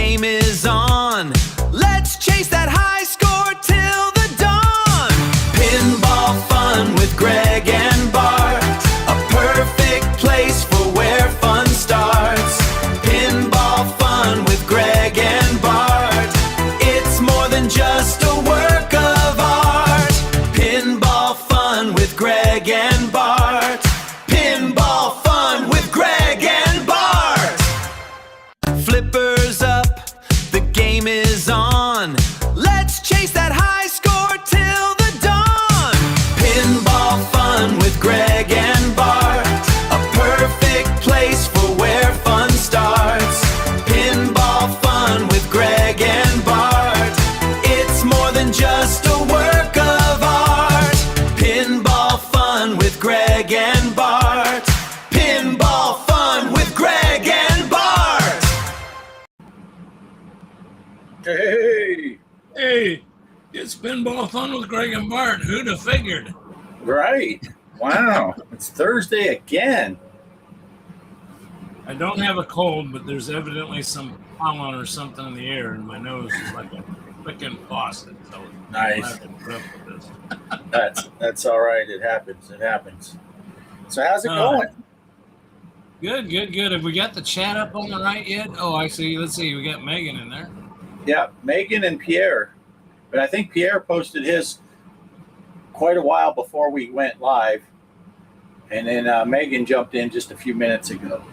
game is on. Let's chase that high score till the dawn. Pinball fun with Greg and Bart. A perfect place for where fun starts. Pinball fun with Greg and Bart. It's more than just a work of art. Pinball fun with Greg and Bart. Pinball fun with Greg and Bart. Flippers up, the game is on. Let's chase that high score till the dawn. Pinball fun with Greg and Bart. A perfect place for where fun starts. Pinball fun with Greg and Bart. It's more than just a work of art. Pinball fun with Greg and Bart. Pinball fun with Greg and Bart. Hey, it's Pinball Fun with Greg and Bart. Who'd have figured? Right. Wow. It's Thursday again. I don't have a cold, but there's evidently some pollen or something in the air, and my nose is like a freaking faucet. So Nice. I have to put up with this. That's all right. It happens. It happens. So how's it going? Good. Have we got the chat up on the right yet? Oh, I see. Let's see. We got Megan in there. Yeah, Megan and Pierre. But I think Pierre posted his quite a while before we went live. And then Megan jumped in just a few minutes ago.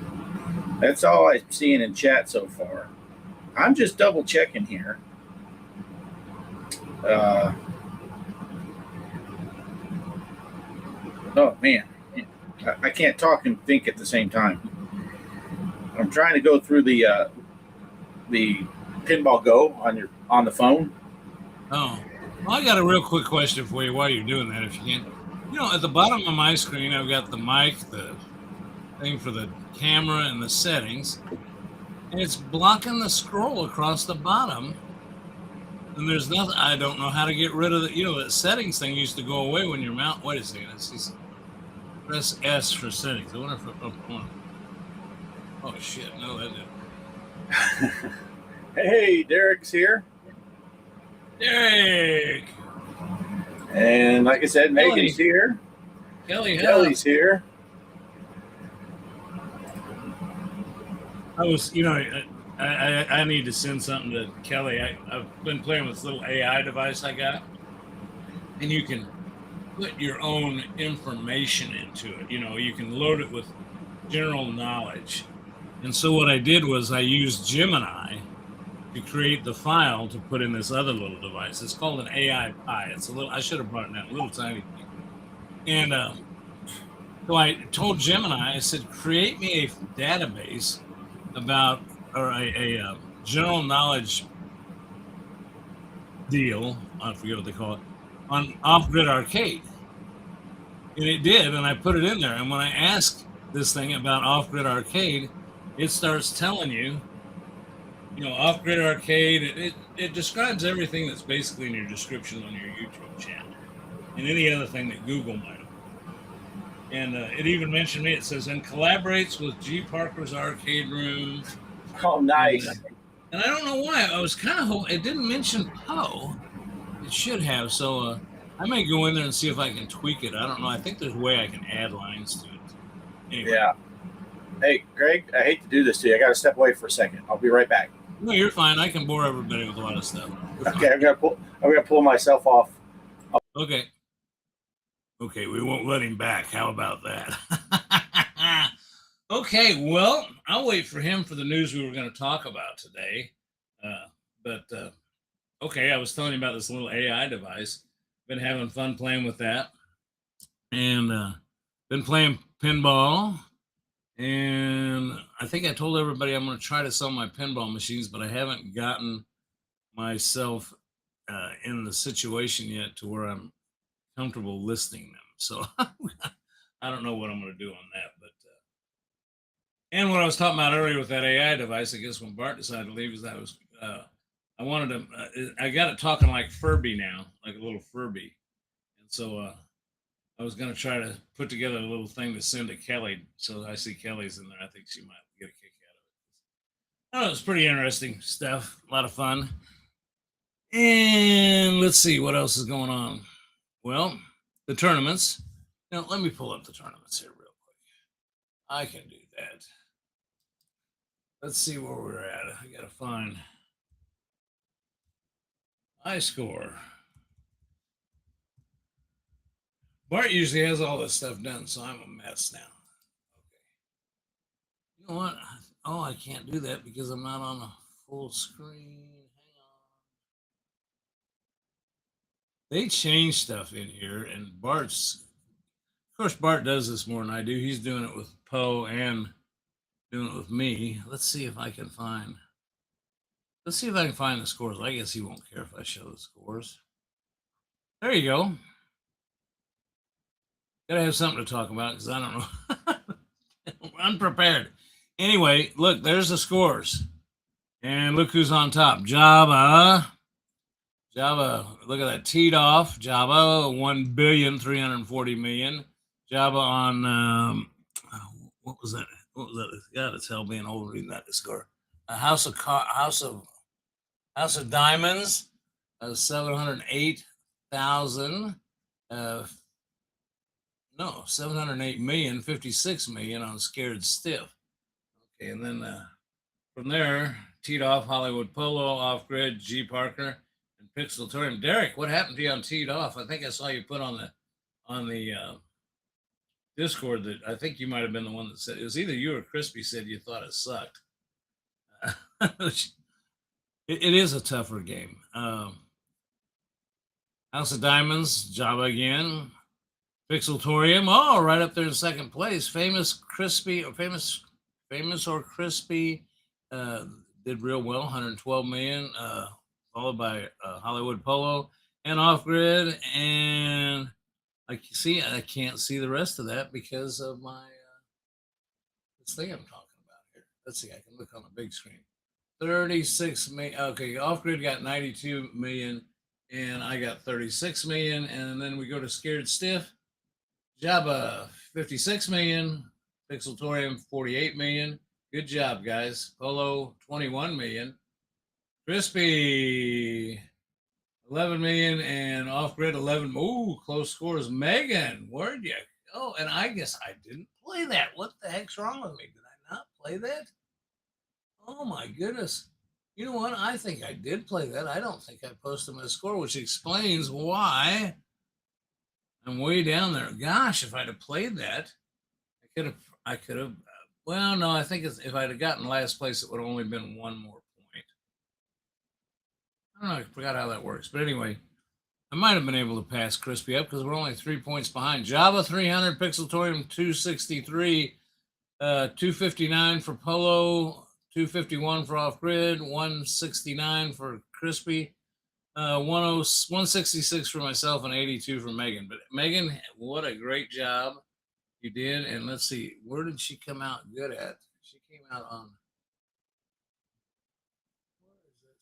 That's all I'm seeing in chat so far. I'm just double checking here. Oh, man. I can't talk and think at the same time. I'm trying to go through the Pinball Go on the phone. Oh, well, I got a real quick question for you while you're doing that, if you can. You know, at the bottom of my screen, I've got the mic, the thing for the camera, and the settings, and it's blocking the scroll across the bottom. And there's nothing. I don't know how to get rid of it. You know, that settings thing used to go away when your mount. Wait a second. Press S for settings. I wonder if oh shit! No, that didn't. Hey, Derek's here. Derek. And like I said, Megan's here. Kelly's here. I was, you know, I need to send something to Kelly. I've been playing with this little AI device I got, and you can put your own information into it. You know, you can load it with general knowledge. And so what I did was I used Gemini to create the file to put in this other little device. It's called an AI Pi. It's a little, I should have brought it down, a little tiny thing. And so I told Gemini, I said, create me a database about, or a general knowledge deal, I forget what they call it, on off-grid arcade. And it did, and I put it in there. And when I ask this thing about off-grid arcade, it starts telling you, you know, off-grid arcade. It describes everything that's basically in your description on your YouTube channel and any other thing that Google might have. And it even mentioned me. It says, and collaborates with G. Parker's Arcade Room. Oh, nice. And I don't know why. I was kind of it didn't mention Poe. It should have. So I may go in there and see if I can tweak it. I don't know. I think there's a way I can add lines to it. Anyway. Yeah. Hey, Greg, I hate to do this to you. I got to step away for a second. I'll be right back. No, you're fine. I can bore everybody with a lot of stuff. Okay, I'm gonna pull myself off. Okay. Okay, we won't let him back. How about that? Okay, well, I'll wait for him for the news we were going to talk about today. Okay, I was telling you about this little AI device. Been having fun playing with that. And been playing pinball. And I think I told everybody I'm going to try to sell my pinball machines, but I haven't gotten myself in the situation yet to where I'm comfortable listing them. So I don't know what I'm going to do on that. But and what I was talking about earlier with that AI device, I guess when Bart decided to leave, is that was I wanted to. I got it talking like Furby now, like a little Furby, and so I was going to try to put together a little thing to send to Kelly. So I see Kelly's in there. I think she might get a kick Oh, it's pretty interesting stuff. A lot of fun. And let's see what else is going on. Well, the tournaments. Now, let me pull up the tournaments here real quick. I can do that. Let's see where we're at. I got to find high score. Bart usually has all this stuff done, so I'm a mess now. Okay. You know what? Oh, I can't do that because I'm not on a full screen. Hang on. They changed stuff in here, and of course, Bart does this more than I do. He's doing it with Poe and doing it with me. Let's see if I can find the scores. I guess he won't care if I show the scores. There you go. Gotta have something to talk about because I don't know. Unprepared. Anyway, look, there's the scores. And look who's on top. Jabba, look at that, teed off. Jabba, 1,340,000,000. Jabba on, what was that? God, it's hell being old reading that score. House of Diamonds, 708,000. 708,000,000, 56,000,000 on Scared Stiff. Okay, and then from there, teed off Hollywood Polo, Off Grid, G Parker, and Pixeltorium. Derek, what happened to you on teed off? I think I saw you put on the Discord that I think you might have been the one that said it was either you or Crispy said you thought it sucked. It is a tougher game. House of Diamonds, Jabba again. Pixeltorium, right up there in second place. Famous or Crispy did real well, 112 million, followed by Hollywood Polo and Off Grid. And I can't see the rest of that because of my this thing I'm talking about here. Let's see, I can look on the big screen. 36 million. Okay, Off Grid got 92 million, and I got 36 million. And then we go to Scared Stiff. Jabba, 56 million. Pixeltorium, 48 million. Good job, guys. Polo, 21 million. Crispy, 11 million. And Off Grid, 11. Ooh, close scores. Megan, where'd you go? And I guess I didn't play that. What the heck's wrong with me? Did I not play that? Oh, my goodness. You know what? I think I did play that. I don't think I posted my score, which explains why I'm way down there. Gosh, if I'd have played that, I could have. Well, no, I think if I'd have gotten last place, it would have only been one more point. I don't know. I forgot how that works. But anyway, I might have been able to pass Crispy up because we're only 3 points behind. Jabba, 300. Pixeltorium, 263. 259 for Polo. 251 for Off Grid. 169 for Crispy. 166 for myself and 82 for Megan. But Megan, what a great job you did. And let's see, where did she come out good at? She came out on, what is this?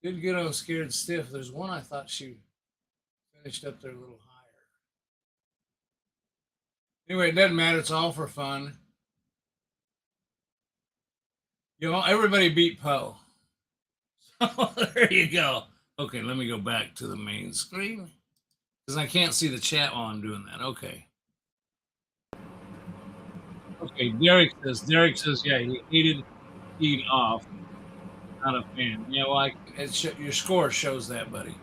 Okay, good on Scared Stiff. There's one I thought she finished up there a little higher. Anyway, it doesn't matter. It's all for fun. Everybody beat Poe. There you go. Okay, let me go back to the main screen because I can't see the chat while I'm doing that. Okay, Derek says, yeah, he hated teed off. Not a fan. Yeah, well, your score shows that, buddy.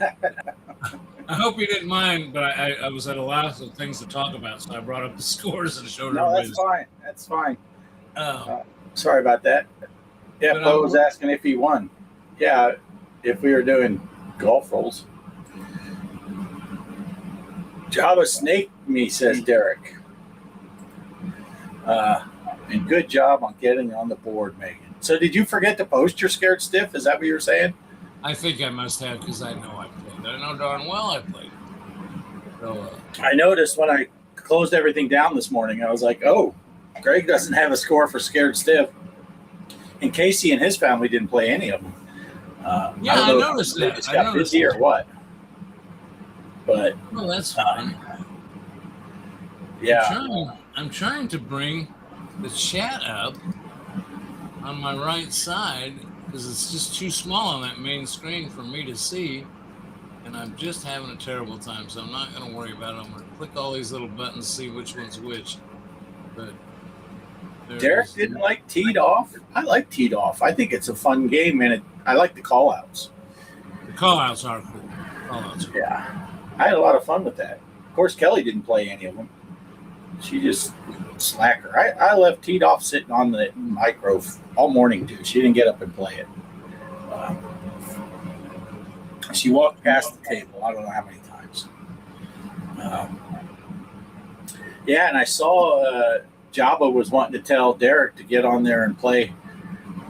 I hope you didn't mind, but I was at a lot of things to talk about, so I brought up the scores and showed everybody. No, that's fine. Sorry about that. Yeah, Bo was asking if he won. Yeah, if we were doing golf rolls. Jabba snaked me, says Derek. And good job on getting on the board, Megan. So did you forget to post your Scared Stiff? Is that what you were saying? I think I must have because I know I played. I know darn well I played. So, I noticed when I closed everything down this morning, I was like, oh, Greg doesn't have a score for Scared Stiff. And Casey and his family didn't play any of them. I noticed that. Just got busy or what? But well, that's fine. Yeah, I'm trying to bring the chat up, on my right side because it's just too small on that main screen for me to see. And I'm just having a terrible time, so I'm not going to worry about it. I'm going to click all these little buttons, see which one's which. But Derek didn't like Teed Off. I like Teed Off. I think it's a fun game, and I like the call-outs. The call-outs are cool. Yeah. I had a lot of fun with that. Of course, Kelly didn't play any of them. She just slacker. I left Teed Off sitting on the micro all morning, too. She didn't get up and play it. She walked past the table. I don't know how many times. Yeah, and I saw Jabba was wanting to tell Derek to get on there and play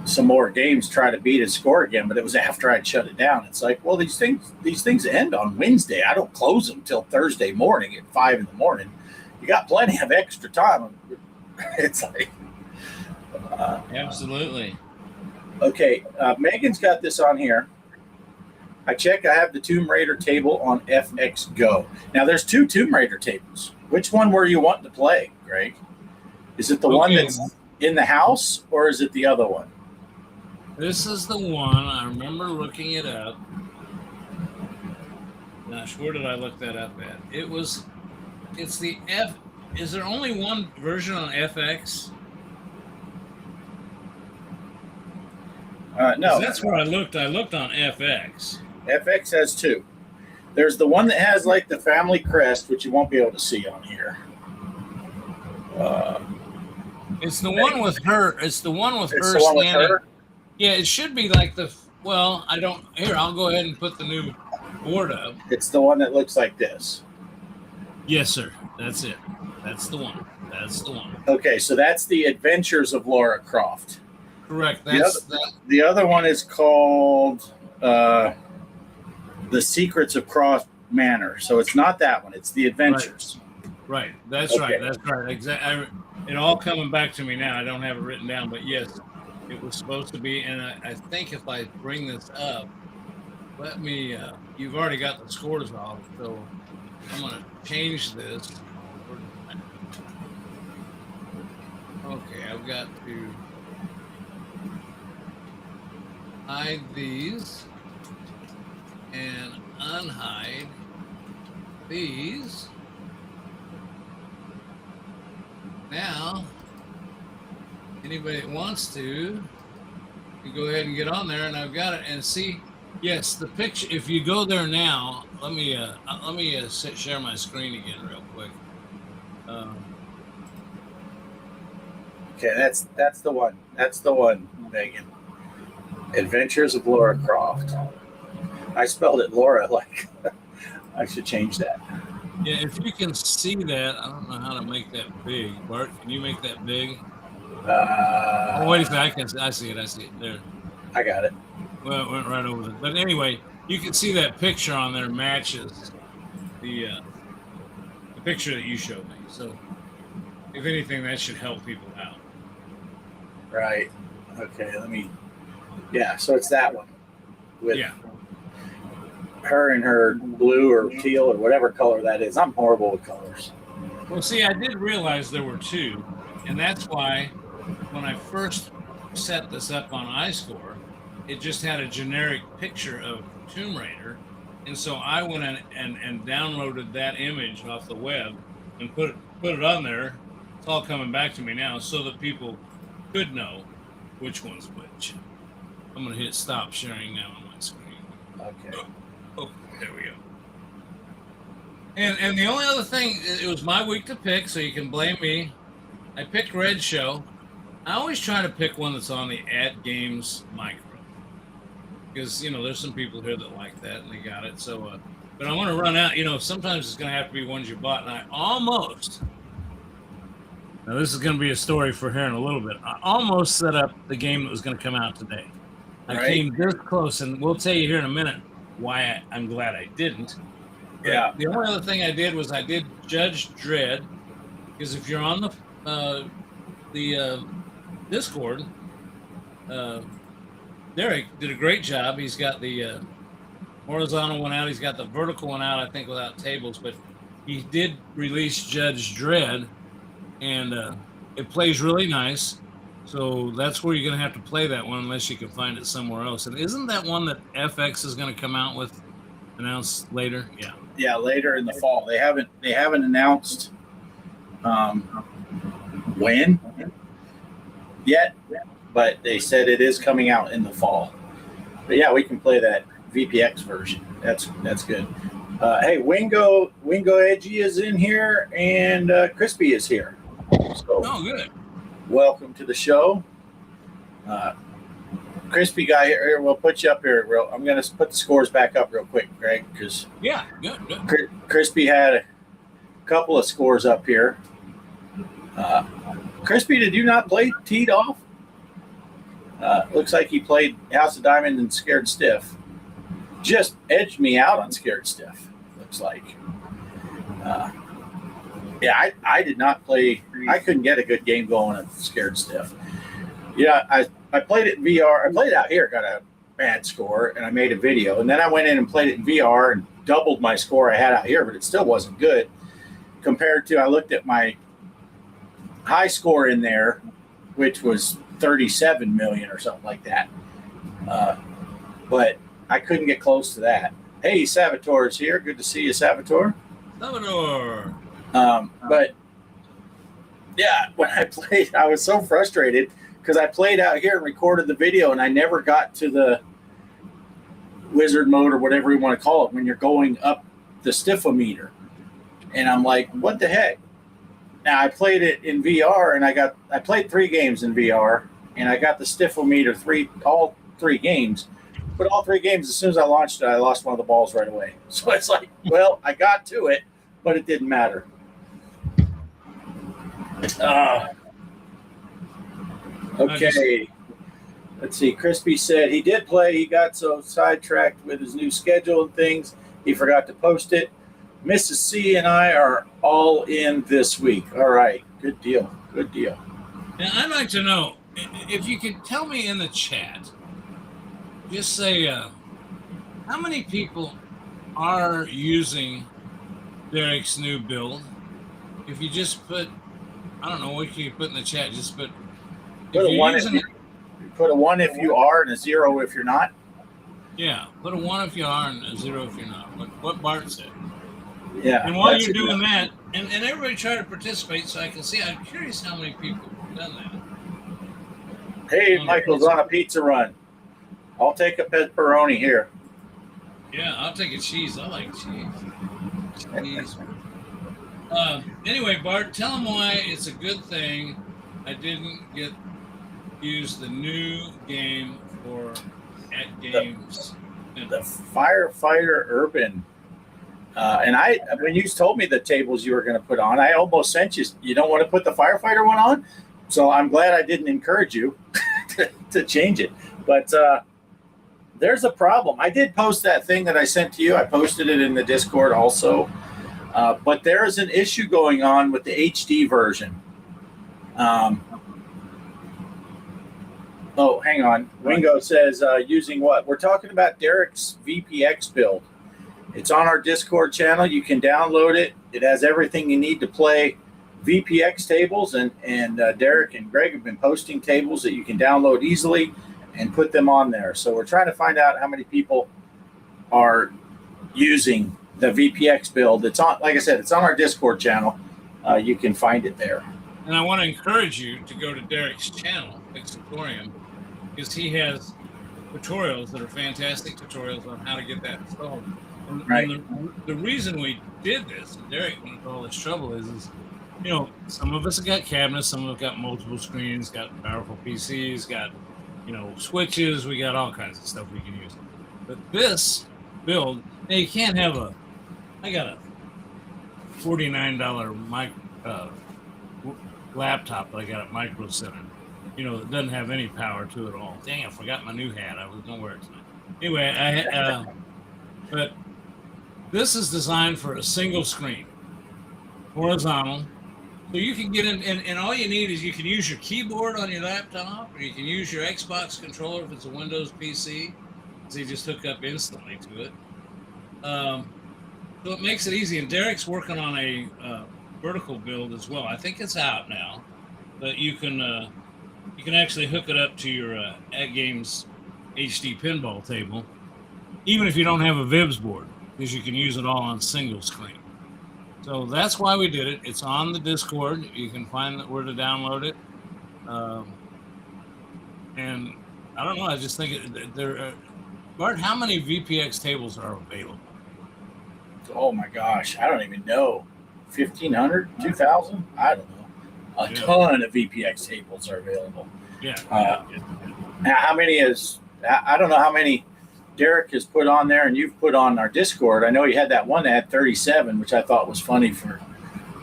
some more games, try to beat his score again, but it was after I'd shut it down. It's like, well, these things end on Wednesday. I don't close them till Thursday morning at 5 a.m. You got plenty of extra time. It's like absolutely. Okay, Megan's got this on here. I have the Tomb Raider table on FX Go. Now, there's 2 Tomb Raider tables. Which one were you wanting to play, Greg? Is it the one that's in the house, or is it the other one? This is the one. I remember looking it up. Gosh, where did I look that up at? It's the F. Is there only one version on FX? No. That's where I looked. I looked on FX. FX has 2. There's the one that has like the family crest, which you won't be able to see on here. It's the one with her. It's the one with It's her the one with standing. her? Yeah, it should be like the. Well, I don't. Here, I'll go ahead and put the new board up. It's the one that looks like this. Yes, sir. That's it. That's the one. That's the one. Okay, so that's the Adventures of Lara Croft. Correct. The other one is called The Secrets of Croft Manor. So it's not that one. It's the Adventures. Right. That's Okay. right. That's right. Exactly. It all coming back to me now. I don't have it written down, but yes, it was supposed to be. And I think if I bring this up, let me. You've already got the scores off, so I'm going to change this. Okay, I've got to hide these and unhide these. Now, anybody that wants to, you go ahead and get on there, and I've got it. And see, yes, the picture. If you go there now, let me share my screen again real quick. Okay, that's the one. That's the one, Megan. Adventures of Lara Croft. I spelled it Laura like I should change that. Yeah, if you can see that, I don't know how to make that big. Bart, can you make that big? Oh, wait a second. I see it. There. I got it. Well, it went right over it. But anyway, you can see that picture on there matches the picture that you showed me. So, if anything, that should help people out. Right. Okay, yeah, so it's that one. With her in her blue or teal or whatever color that is. I'm horrible with colors. Well, see, I did realize there were 2, and that's why when I first set this up on iScore, it just had a generic picture of Tomb Raider, and so I went in and downloaded that image off the web and put it on there. It's all coming back to me now, so that people could know which one's which. I'm going to hit stop sharing now on my screen. Okay. Oh, there we go. And the only other thing, it was my week to pick, so you can blame me. I picked Red Show. I always try to pick one that's on the At Games micro. Because, there's some people here that like that, and they got it. So, but I want to run out. Sometimes it's going to have to be ones you bought, and I almost... Now, this is going to be a story for here in a little bit. I almost set up the game that was going to come out today. I came this close, and we'll tell you here in a minute why I'm glad I didn't. But Yeah. the only other thing I did was I did Judge Dredd, because if you're on the Discord, Derek did a great job. He's got the horizontal one out. He's got the vertical one out, I think, without tables. But he did release Judge Dredd, and it plays really nice. So that's where you're going to have to play that one unless you can find it somewhere else. And isn't that one that FX is going to come out with announced later? Yeah. Yeah, later in the fall. They haven't announced when yet, but they said it is coming out in the fall. But yeah, we can play that VPX version. That's good. Hey, Wingo Edgy is in here, and Crispy is here. So, Oh, good. welcome to the show. Crispy guy here, we'll put you up here. I'm going to put the scores back up real quick, Greg, because Yeah, good. Crispy had a couple of scores up here. Crispy, did you not play Teed Off? Looks like he played House of Diamond and Scared Stiff. Just edged me out on Scared Stiff, looks like. Yeah, I did not play. I couldn't get a good game going at Scared Stiff. Yeah, I played it in VR. I played it out here, got a bad score, and I made a video. And then I went in and played it in VR and doubled my score I had out here, but it still wasn't good compared to, I looked at my high score in there, which was 37 million or something like that. But I couldn't get close to that. Hey, Salvatore is here. Good to see you, Salvatore. Salvador. But yeah, when I played, I was so frustrated because I played out here and recorded the video, and I never got to the wizard mode or whatever you want to call it when you're going up the stiffometer. And I'm like, what the heck? Now I played it in VR, and I played 3 games in VR, and I got the stiffometer all 3 games. But all 3 games, as soon as I launched it, I lost one of the balls right away. So it's like, well, I got to it, but it didn't matter. Okay. Let's see. Crispy said he did play. He got so sidetracked with his new schedule and things, he forgot to post it. Mrs. C and I are all in this week. All right. Good deal. Good deal. And I'd like to know if you could tell me in the chat, just say how many people are using Derek's new build. If you just put, I don't know what you put in the chat, just put a 1 if you are and a 0 if you're not. Yeah, put a 1 if you are and a 0 if you're not. What Bart said. Yeah. And while you're doing that, and everybody try to participate so I can see. I'm curious how many people have done that. Hey, Michael's on a pizza run. I'll take a pepperoni here. Yeah, I'll take a cheese. I like cheese. Anyway, Bart, tell them why it's a good thing I didn't use the new game for at games. The Firefighter Urban. And when you told me the tables you were going to put on, I almost sent you. You don't want to put the Firefighter one on, so I'm glad I didn't encourage you to change it. But there's a problem. I did post that thing that I sent to you. I posted it in the Discord also. But there is an issue going on with the HD version. Oh, hang on. Wingo says using what? We're talking about Derek's VPX build. It's on our Discord channel. You can download it. It has everything you need to play VPX tables, and Derek and Greg have been posting tables that you can download easily and put them on there. So we're trying to find out how many people are using the VPX build. It's on, like I said, it's on our Discord channel. You can find it there. And I want to encourage you to go to Derek's channel, Pixertorium, because he has tutorials that are fantastic tutorials on how to get that installed. And, right. And the reason we did this, and Derek went into all this trouble, is some of us have got cabinets, some of us got multiple screens, got powerful PCs, got switches, we got all kinds of stuff we can use. But this build, now you can't have I got a $49 laptop that I got at Micro Center. It doesn't have any power to it at all. Dang, I forgot my new hat. I was going to wear it tonight. Anyway, but this is designed for a single screen, horizontal. So you can get in, and all you need is you can use your keyboard on your laptop, or you can use your Xbox controller if it's a Windows PC. So you just hook up instantly to it. So it makes it easy. And Derek's working on a vertical build as well. I think it's out now, but you can you can actually hook it up to your At Games HD pinball table, even if you don't have a Vibs board, because you can use it all on single screen. So that's why we did it. It's on the Discord. You can find where to download it. And I don't know. I just think there. Bart, how many VPX tables are available? Oh my gosh, I don't even know. 1,500, 2,000? I don't know. A ton of VPX tables are available. Yeah. Now, how many is? I don't know how many Derek has put on there, and you've put on our Discord. I know he had that one that had 37, which I thought was funny for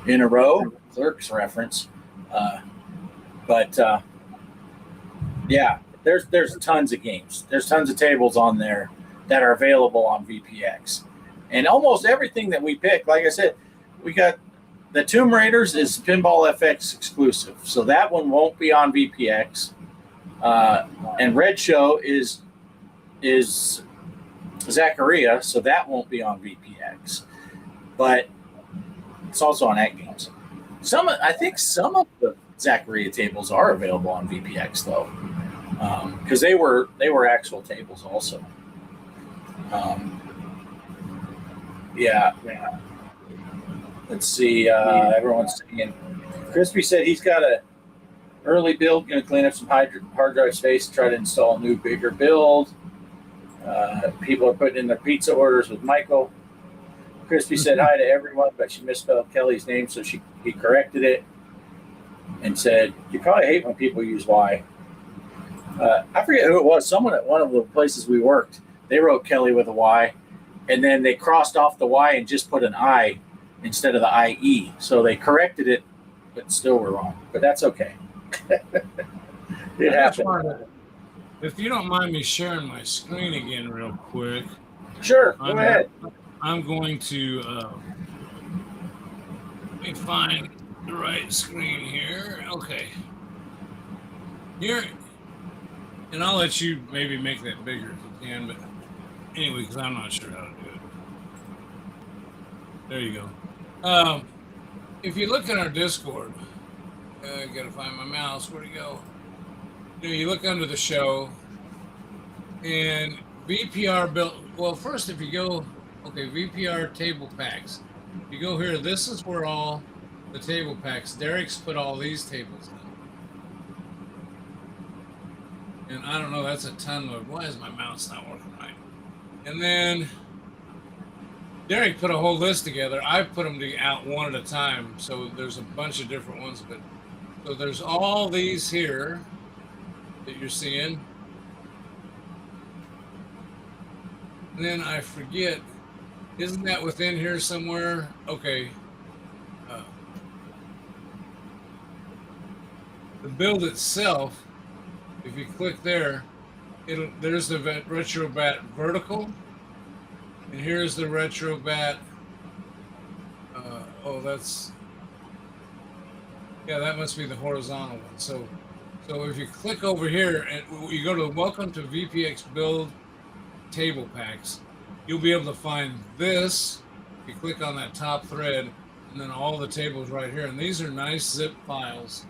in a row, Clerks reference. Yeah, there's tons of games. There's tons of tables on there that are available on VPX. And almost everything that we pick, like I said, we got the Tomb Raiders is Pinball FX exclusive. So that one won't be on VPX. And Red Show is Zaccaria, so that won't be on VPX. But it's also on At Games. I think some of the Zaccaria tables are available on VPX though. Because they were actual tables also. Yeah. Let's see. Everyone's saying. Crispy said he's got a early build. Going to clean up some hard drive space. Try to install a new, bigger build. People are putting in their pizza orders with Michael. Crispy said hi to everyone, but she misspelled Kelly's name, so he corrected it and said, "You probably hate when people use Y." I forget who it was. Someone at one of the places we worked, they wrote Kelly with a Y, and then they crossed off the Y and just put an I instead of the IE. So they corrected it, but still were wrong. But that's okay. It happened. If you don't mind me sharing my screen again real quick. Sure, go ahead. I'm going to let me find the right screen here. Okay. Here. And I'll let you maybe make that bigger if you can, but anyway, because I'm not sure how to do it. There you go. If you look at our Discord, I gotta find my mouse. Where'd it go? You look under the show, and VPR built. Well, first, if you go, VPR table packs. If you go here, this is where all the table packs. Derek's put all these tables in. And I don't know, that's a ton load. Why is my mouse not working right? And then Derek put a whole list together. I put them out one at a time. So there's a bunch of different ones. But so there's all these here that you're seeing. And then I forget, isn't that within here somewhere? Okay. The build itself, if you click there, there's the RetroBat vertical, and here's the RetroBat. That must be the horizontal one. So if you click over here and you go to Welcome to VPX Build Table Packs, you'll be able to find this. If you click on that top thread, and then all the tables right here, and these are nice zip files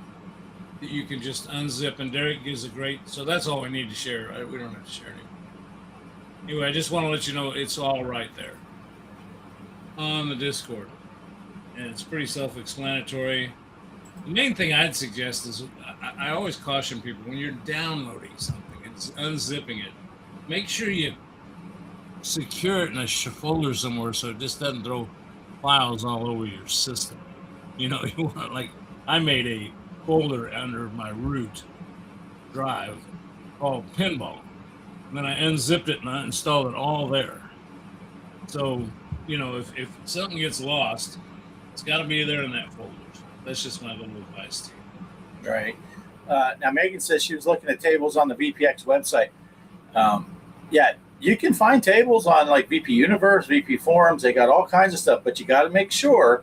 that you can just unzip, and Derek gives a great, so that's all we need to share, right? We don't have to share anything. Anyway, I just want to let you know it's all right there on the Discord, and it's pretty self-explanatory. The main thing I'd suggest is, I always caution people, when you're downloading something and unzipping it, make sure you secure it in a folder somewhere so it just doesn't throw files all over your system. You want, like, I made a folder under my root drive called Pinball. And then I unzipped it and I installed it all there. So, if something gets lost, it's got to be there in that folder. That's just my little advice to you. Right. Now, Megan says she was looking at tables on the VPX website. Yeah, you can find tables on like VP Universe, VP Forums. They got all kinds of stuff, but you got to make sure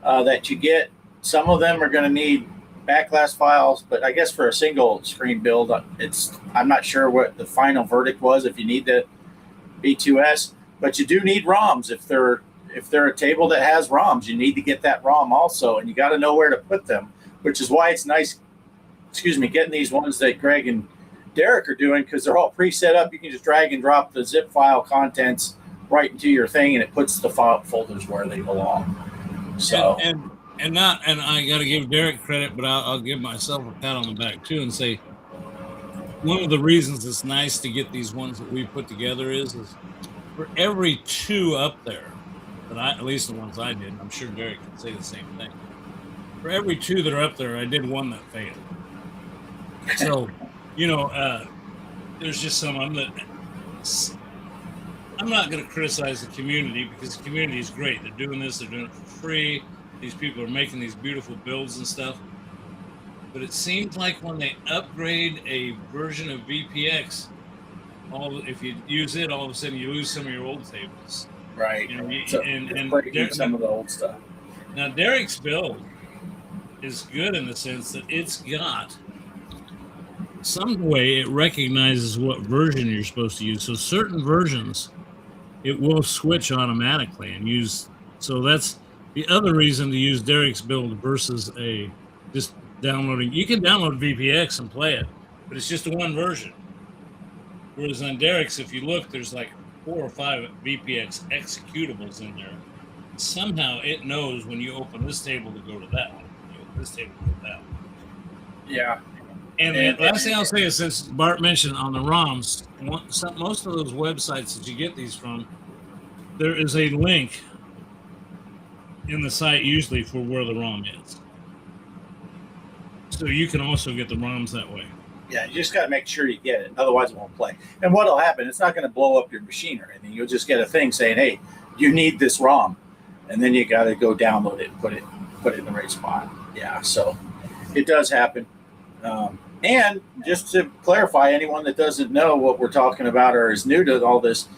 that you get, some of them are going to need backlash files, but I guess for a single screen build, I'm not sure what the final verdict was if you need the B2S, but you do need ROMs. If they're a table that has ROMs, you need to get that ROM also, and you got to know where to put them, which is why it's nice getting these ones that Greg and Derek are doing, because they're all pre-set up. You can just drag and drop the zip file contents right into your thing, and it puts the file folders where they belong. So and I got to give Derek credit, but I'll give myself a pat on the back too and say one of the reasons it's nice to get these ones that we put together is for every 2 up there that at least the ones I did, I'm sure Derek can say the same thing. For every 2 that are up there, I did one that failed. So, there's just some of them that I'm not going to criticize the community, because the community is great. They're doing this, they're doing it for free. These people are making these beautiful builds and stuff. But it seems like when they upgrade a version of VPX, if you use it, all of a sudden you lose some of your old tables. Right. And some of the old stuff. Now, Derek's build is good in the sense that it's got some way it recognizes what version you're supposed to use. So certain versions, it will switch automatically and use. So that's the other reason to use Derek's build versus just downloading. You can download VPX and play it, but it's just one version. Whereas on Derek's, if you look, there's like 4 or 5 VPX executables in there. Somehow it knows when you open this table to go to that one. You open this table to go to that one. Yeah. And the last thing I'll say is, since Bart mentioned on the ROMs, most of those websites that you get these from, there is a link in the site usually for where the ROM is. So you can also get the ROMs that way. Yeah, you just got to make sure you get it. Otherwise, it won't play. And what will happen, it's not going to blow up your machine or anything. You'll just get a thing saying, hey, you need this ROM. And then you got to go download it and put it in the right spot. Yeah, so it does happen. And just to clarify, anyone that doesn't know what we're talking about or is new to all this,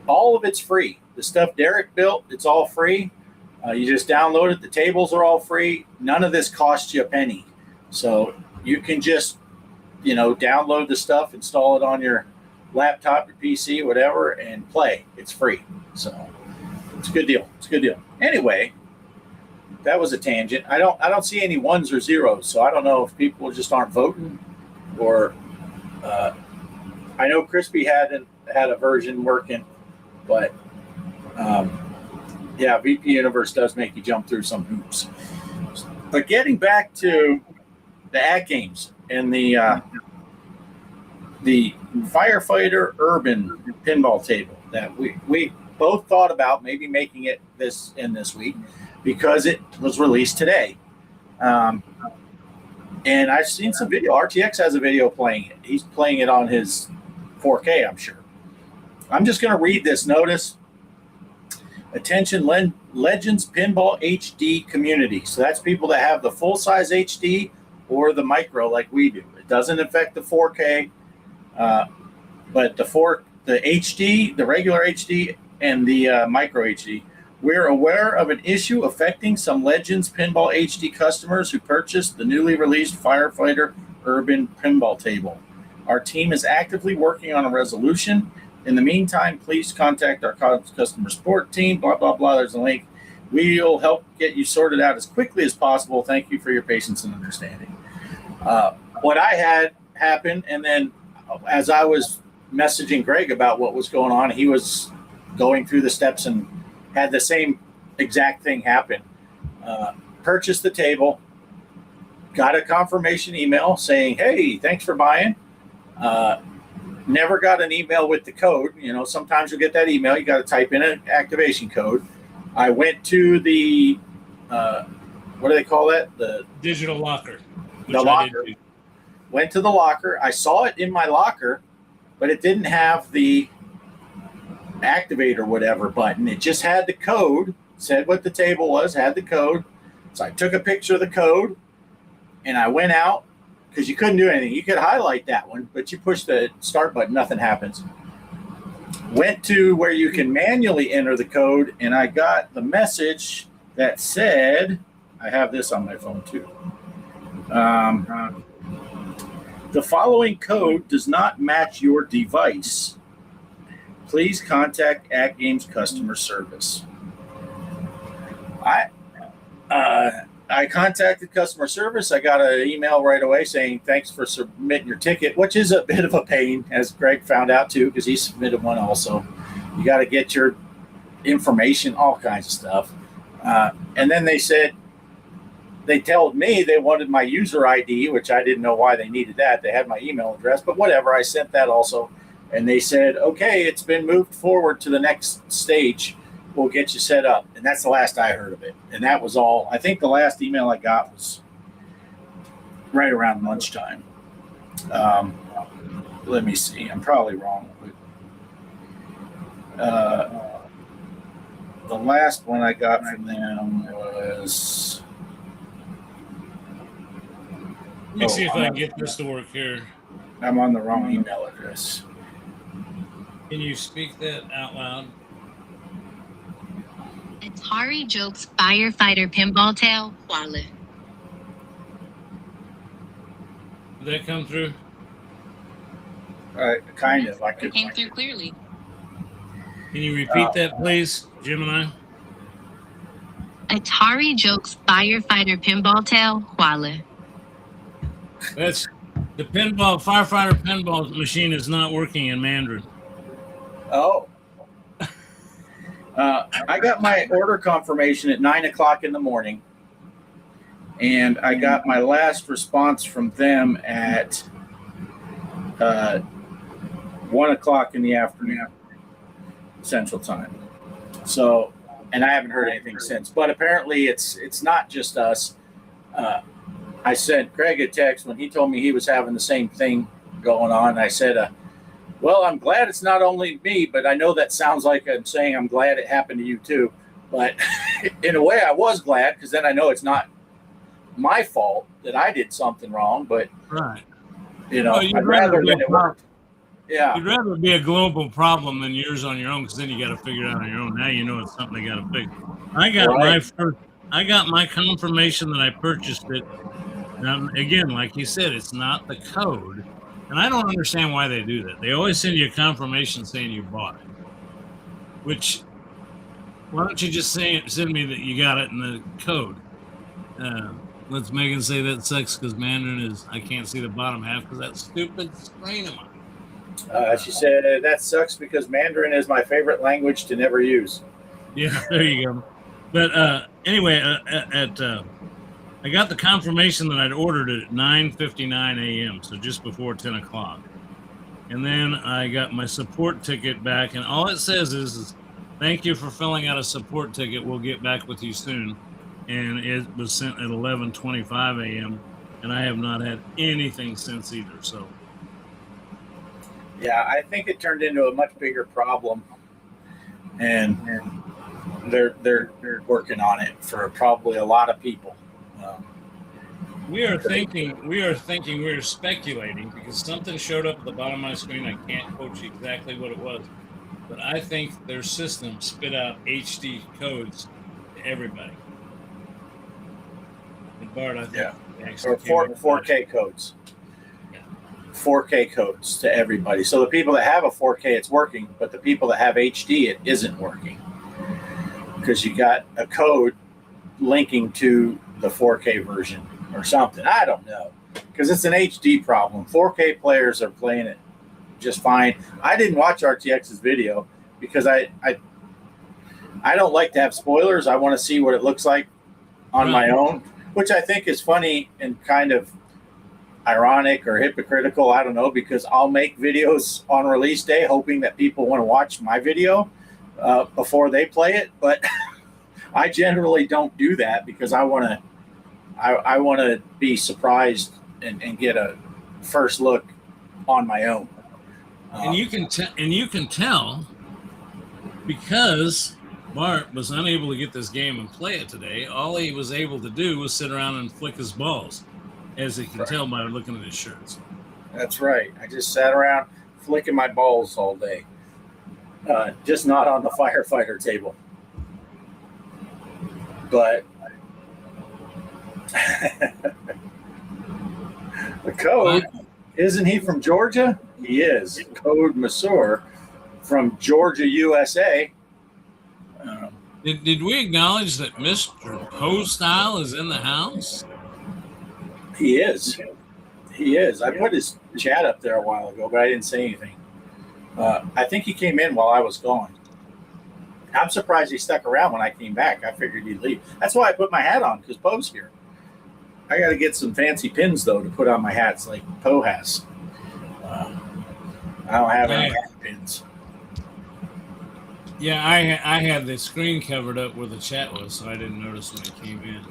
all of it's free. The stuff Derek built, it's all free. You just download it. The tables are all free. None of this costs you a penny. So you can just, download the stuff, install it on your laptop, your PC, whatever, and play. It's free. So it's a good deal. It's a good deal. Anyway, that was a tangent. I don't see any 1s or 0s, so I don't know if people just aren't voting, or I know Crispy had a version working, but VP Universe does make you jump through some hoops. But getting back to the ad games and the Firefighter Urban pinball table that we both thought about maybe making it this week, because it was released today. And I've seen some video. RTX has a video playing it. He's playing it on his 4K, I'm sure. I'm just going to read this notice. Attention, Legends Pinball HD community. So that's people that have the full-size HD or the micro like we do. It doesn't affect the 4K, but the HD, the regular HD, and the micro HD. We're aware of an issue affecting some Legends Pinball HD customers who purchased the newly released Firefighter Urban Pinball Table. Our team is actively working on a resolution. In the meantime, please contact our customer support team, blah, blah, blah. There's a link. We'll help get you sorted out as quickly as possible. Thank you for your patience and understanding. What I had happen, and then as I was messaging Greg about what was going on, he was going through the steps and had the same exact thing happen. Purchased the table, got a confirmation email saying, hey, thanks for buying. Never got an email with the code. Sometimes you'll get that email. You got to type in an activation code. I went to the, what do they call that? The digital locker. The locker. Went to the locker. I saw it in my locker, but it didn't have the activate or whatever button. It just had the code, said what the table was, had the code. So I took a picture of the code and I went out, because you couldn't do anything. You could highlight that one, but you push the start button, nothing happens. Went to where you can manually enter the code, and I got the message that said, I have this on my phone too. The following code does not match your device. Please contact AtGames customer service. I contacted customer service. I got an email right away saying, thanks for submitting your ticket, which is a bit of a pain, as Greg found out too, because he submitted one also. You got to get your information, all kinds of stuff. And then they told me they wanted my user ID, which I didn't know why they needed that. They had my email address, but whatever. I sent that also. And they said, okay, it's been moved forward to the next stage. We'll get you set up. And that's the last I heard of it. And that was all. I think the last email I got was right around lunchtime. Let me see. I'm probably wrong. But, the last one I got from them was... Let me see if I can get this to work here. I'm on the wrong email address. Can you speak that out loud? Atari Jokes Firefighter Pinball Tail, Wale. Did that come through? Kind of. I could. Came through clearly. Can you repeat that, please, Gemini? Atari Jokes Firefighter Pinball Tail, Wale. That's the firefighter pinball machine is not working in Mandarin. Oh. I got my order confirmation at 9 o'clock in the morning, and I got my last response from them at 1 o'clock in the afternoon, Central Time. So, and I haven't heard anything since. But apparently, it's not just us. I sent Greg a text when he told me he was having the same thing going on. I said, well, I'm glad it's not only me, but I know that sounds like I'm saying I'm glad it happened to you too. But in a way, I was glad, because then I know it's not my fault that I did something wrong. But, right. You know, well, I'd rather that it worked. Yeah. You'd rather be a global problem than yours on your own, because then you got to figure it out on your own. Now you know it's something they got to fix. I got my confirmation that I purchased it. Now, again, like you said, it's not the code. And I don't understand why they do that. They always send you a confirmation saying you bought it. Which, why don't you just send me that you got it in the code? Let's Megan say that sucks because Mandarin is, I can't see the bottom half because that stupid screen of mine. She said, that sucks because Mandarin is my favorite language to never use. Yeah, there you go. But anyway, I got the confirmation that I'd ordered it at 9:59 a.m., so just before 10 o'clock. And then I got my support ticket back, and all it says is thank you for filling out a support ticket. We'll get back with you soon. And it was sent at 11:25 a.m., and I have not had anything since either. So, yeah, I think it turned into a much bigger problem, and they're working on it for probably a lot of people. We are speculating because something showed up at the bottom of my screen. I can't quote you exactly what it was, but I think their system spit out HD codes to everybody. And Bart, I think or 4K codes. Yeah. 4K codes to everybody. So the people that have a 4K, it's working, but the people that have HD, it isn't working because you got a code linking to the 4K version or something. I don't know, because it's an HD problem. 4K players are playing it just fine. I didn't watch RTX's video because I don't like to have spoilers. I want to see what it looks like on my own, which I think is funny and kind of ironic or hypocritical. I don't know, because I'll make videos on release day hoping that people want to watch my video before they play it, but I generally don't do that because I want to be surprised and get a first look on my own. And you can tell because Bart was unable to get this game and play it today. All he was able to do was sit around and flick his balls, as he can tell by looking at his shirts. That's right. I just sat around flicking my balls all day, just not on the firefighter table. But the code, isn't he from Georgia? He is. Code Masur from Georgia, USA. Did we acknowledge that Mr. Poestyle is in the house? He is. He is. I put his chat up there a while ago, but I didn't say anything. I think he came in while I was gone. I'm surprised he stuck around when I came back. I figured he'd leave. That's why I put my hat on, because Poe's here. I got to get some fancy pins, though, to put on my hats like Poe has. I don't have any hat pins. Yeah, I had the screen covered up where the chat was, so I didn't notice when it came in.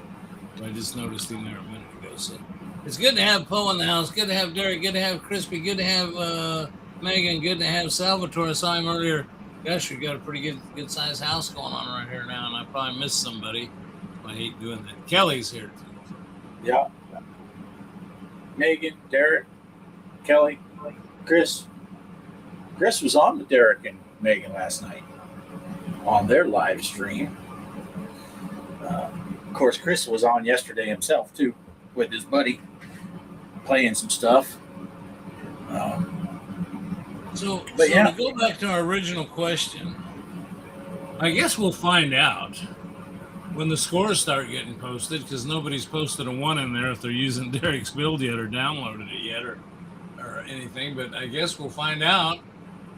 I just noticed him there a minute ago. So it's good to have Poe in the house. Good to have Derek. Good to have Crispy. Good to have Megan. Good to have Salvatore. I saw him earlier. Gosh, we've got a pretty good sized house going on right here now, and I probably missed somebody. I hate doing that. Kelly's here too. Yeah. Megan, Derek, Kelly, Chris. Chris was on with Derek and Megan last night on their live stream. Of course, Chris was on yesterday himself too, with his buddy, playing some stuff. So yeah. To go back to our original question, I guess we'll find out when the scores start getting posted, because nobody's posted a 1 in there if they're using Derek's build yet or downloaded it yet or anything. But I guess we'll find out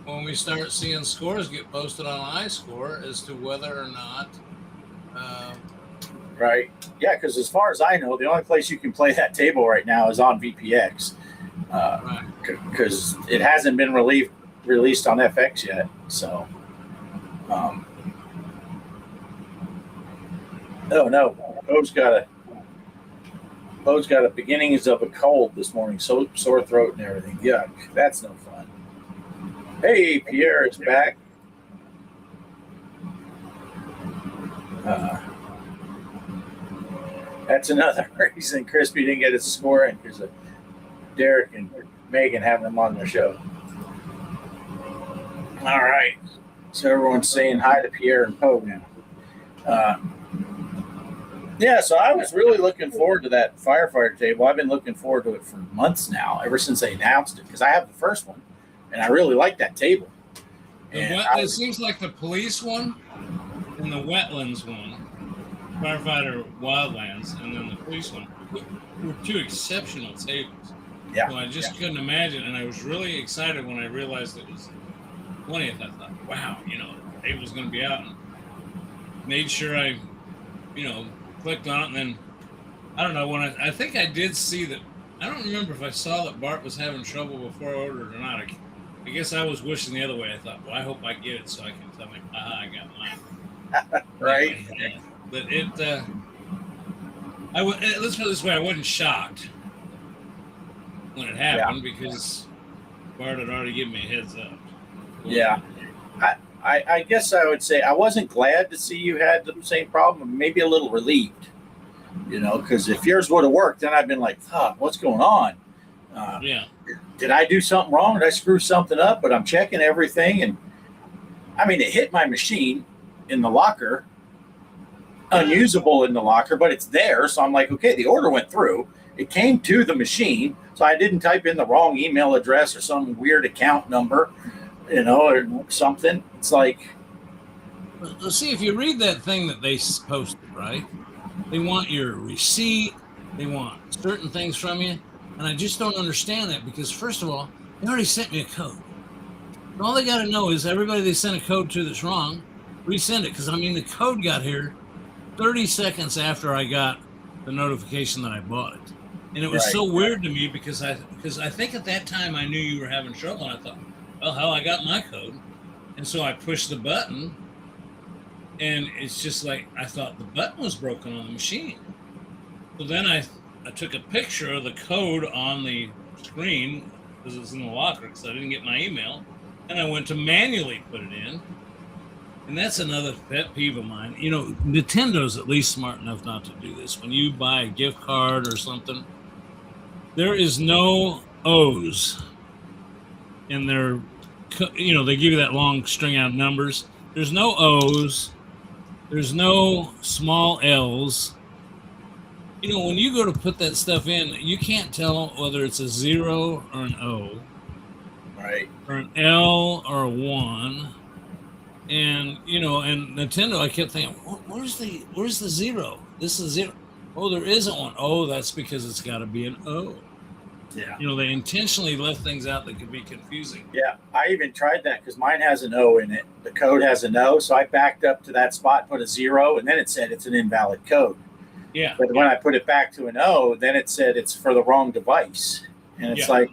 when we start seeing scores get posted on iScore as to whether or not. Right. Yeah, because as far as I know, the only place you can play that table right now is on VPX. Because it hasn't been released on FX yet. So, oh no, Poe's got a beginnings of a cold this morning, so sore throat and everything. Yuck, that's no fun. Hey, Pierre is back. That's another reason Crispy didn't get his score in, because of Derek and Megan having them on their show. All right. So everyone's saying hi to Pierre and Poe now. Yeah, so I was really looking forward to that firefighter table. I've been looking forward to it for months now, ever since they announced it, because I have the first one, and I really like that table. It seems like the police one and the wetlands one, firefighter wildlands, and then the police one were two exceptional tables. Yeah. So I just couldn't imagine, and I was really excited when I realized it was 20th. I thought, wow, the table's going to be out, and made sure I, clicked on it, and then I don't know, when I think I did see that. I don't remember if I saw that Bart was having trouble before I ordered or not. I guess I was wishing the other way. I thought, well, I hope I get it so I can tell me, I got mine. Right. But let's put it this way, I wasn't shocked when it happened, because Bart had already given me a heads up. Yeah. I guess I would say I wasn't glad to see you had the same problem, maybe a little relieved, because if yours would have worked, then I'd been like, fuck, what's going on? Did I do something wrong? Did I screw something up? But I'm checking everything. And I mean, it hit my machine in the locker, unusable in the locker, but it's there. So I'm like, okay, the order went through. It came to the machine. So I didn't type in the wrong email address or some weird account number, or something. It's like, let's see, if you read that thing that they posted, right? They want your receipt. They want certain things from you. And I just don't understand that, because first of all, they already sent me a code. And all they got to know is everybody they sent a code to that's wrong, resend it. Because the code got here 30 seconds after I got the notification that I bought it. And it was so weird to me, because I think at that time I knew you were having trouble, and I thought, well, hell, I got my code. And so I pushed the button, and it's just like, I thought the button was broken on the machine. So then I took a picture of the code on the screen, because it was in the locker, because I didn't get my email, and I went to manually put it in. And that's another pet peeve of mine. Nintendo's at least smart enough not to do this. When you buy a gift card or something, there is no O's in their, they give you that long string out of numbers. There's no O's. There's no small L's. When you go to put that stuff in, you can't tell whether it's a 0 or an O. right. Or an L or a 1. And and Nintendo, I kept thinking, where's the zero? This is zero. Oh, there isn't one. Oh, that's because it's got to be an O. Yeah. They intentionally left things out that could be confusing. Yeah, I even tried that because mine has an O in it. The code has an O, so I backed up to that spot, put a 0, and then it said it's an invalid code. Yeah. But when I put it back to an O, then it said it's for the wrong device. And it's like,